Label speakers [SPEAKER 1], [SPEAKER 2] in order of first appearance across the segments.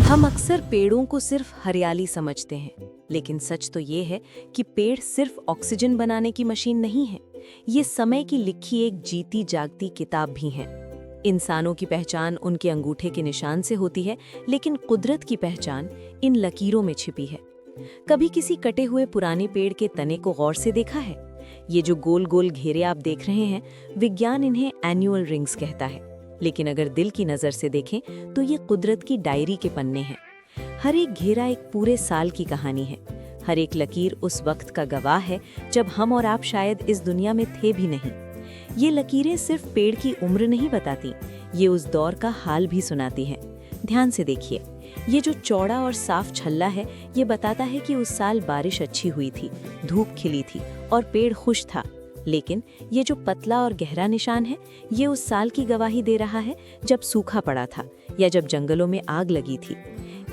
[SPEAKER 1] हम अक्सर पेड़ों को सिर्फ हरियाली समझते हैं, लेकिन सच तो ये है कि पेड़ सिर्फ ऑक्सीजन बनाने की मशीन नहीं है। ये समय की लिखी एक जीती जागती किताब भी है। इंसानों की पहचान उनके अंगूठे के निशान से होती है, लेकिन कुदरत की पहचान इन लकीरों में छिपी है। कभी किसी कटे हुए पुराने पेड़ के तने को गौर से देखा है? ये जो गोल गोल घेरे आप देख रहे हैं, विज्ञान इन्हें एन्युअल रिंग्स कहता है। लेकिन अगर दिल की नज़र से देखें तो ये कुदरत की डायरी के पन्ने हैं। हर एक घेरा एक पूरे साल की कहानी है। हर एक लकीर उस वक्त का गवाह है जब हम और आप शायद इस दुनिया में थे भी नहीं। ये लकीरें सिर्फ पेड़ की उम्र नहीं बताती, ये उस दौर का हाल भी सुनाती हैं। ध्यान से देखिए, ये जो चौड़ा और साफ छल्ला है, ये बताता है कि उस साल बारिश अच्छी हुई थी, धूप खिली थी और पेड़ खुश था। लेकिन ये जो पतला और गहरा निशान है, ये उस साल की गवाही दे रहा है जब सूखा पड़ा था या जब जंगलों में आग लगी थी।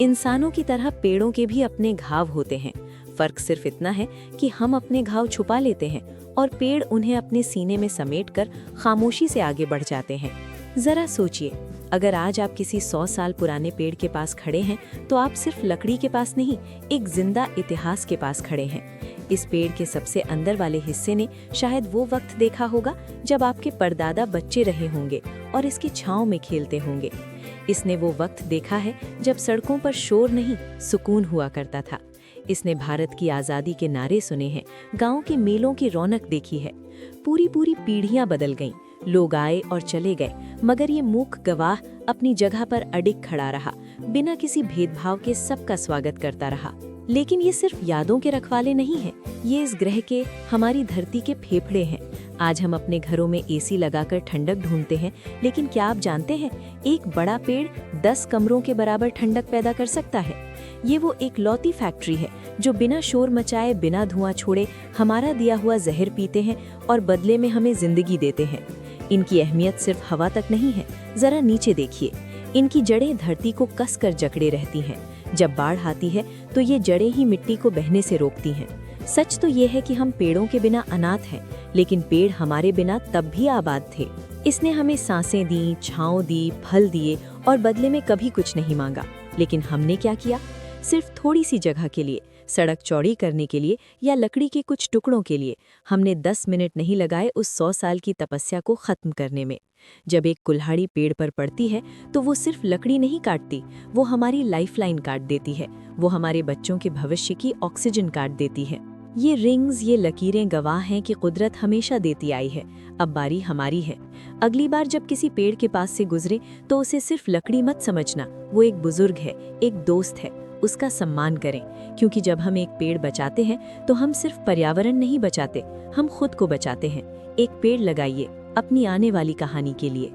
[SPEAKER 1] इंसानों की तरह पेड़ों के भी अपने घाव होते हैं। फर्क सिर्फ इतना है कि हम अपने घाव छुपा लेते हैं और पेड़ उन्हें अपने सीने में समेटकर खामोशी से आगे बढ़ जाते हैं। जरा सोचिए, अगर आज आप किसी 100 साल पुराने पेड़ के पास खड़े हैं, तो आप सिर्फ लकड़ी के पास नहीं, एक जिंदा इतिहास के पास खड़े हैं। इस पेड़ के सबसे अंदर वाले हिस्से ने शायद वो वक्त देखा होगा जब आपके परदादा बच्चे रहे होंगे और इसकी छांव में खेलते होंगे। इसने वो वक्त देखा है जब सड़कों पर शोर नहीं, सुकून हुआ करता था। इसने भारत की आज़ादी के नारे सुने हैं, गाँव के मेलों की रौनक देखी है। पूरी पूरी पीढ़ियां बदल गईं, लोग आए और चले गए, मगर ये मूक गवाह अपनी जगह पर अडिग खड़ा रहा, बिना किसी भेदभाव के सबका स्वागत करता रहा। लेकिन ये सिर्फ यादों के रखवाले नहीं हैं, ये इस ग्रह के, हमारी धरती के फेफड़े हैं। आज हम अपने घरों में एसी लगाकर ठंडक ढूंढते हैं, लेकिन क्या आप जानते हैं, एक बड़ा पेड़ 10 कमरों के बराबर ठंडक पैदा कर सकता है। ये वो एक लौती फैक्ट्री है जो बिना शोर मचाए, बिना धुआं छोड़े हमारा दिया हुआ जहर पीते हैं और बदले में हमें जिंदगी देते हैं। इनकी अहमियत सिर्फ हवा तक नहीं है, जरा नीचे देखिए। इनकी जड़ें धरती को कसकर जकड़े रहती हैं। जब बाढ़ आती है तो ये जड़ें ही मिट्टी को बहने से रोकती हैं। सच तो ये है कि हम पेड़ों के बिना अनाथ हैं, लेकिन पेड़ हमारे बिना तब भी आबाद थे। इसने हमें सांसें दी, छांव दी, फल दिए और बदले में कभी कुछ नहीं मांगा। लेकिन हमने क्या किया? सिर्फ थोड़ी सी जगह के लिए, सड़क चौड़ी करने के लिए या लकड़ी के कुछ टुकड़ों के लिए हमने 10 मिनट नहीं लगाए उस 100 साल की तपस्या को खत्म करने में। जब एक कुल्हाड़ी पेड़ पर पड़ती है तो वो सिर्फ लकड़ी नहीं काटती, वो हमारी लाइफलाइन काट देती है, वो हमारे बच्चों के भविष्य की ऑक्सीजन काट देती है। ये रिंग्स, ये लकीरें गवाह हैं कि कुदरत हमेशा देती आई है। अब बारी हमारी है। अगली बार जब किसी पेड़ के पास से गुजरे तो उसे सिर्फ लकड़ी मत समझना, वो एक बुजुर्ग है, एक दोस्त है, उसका सम्मान करें। क्योंकि जब हम एक पेड़ बचाते हैं तो हम सिर्फ पर्यावरण नहीं बचाते, हम खुद को बचाते हैं। एक पेड़ लगाइए अपनी आने वाली कहानी के लिए।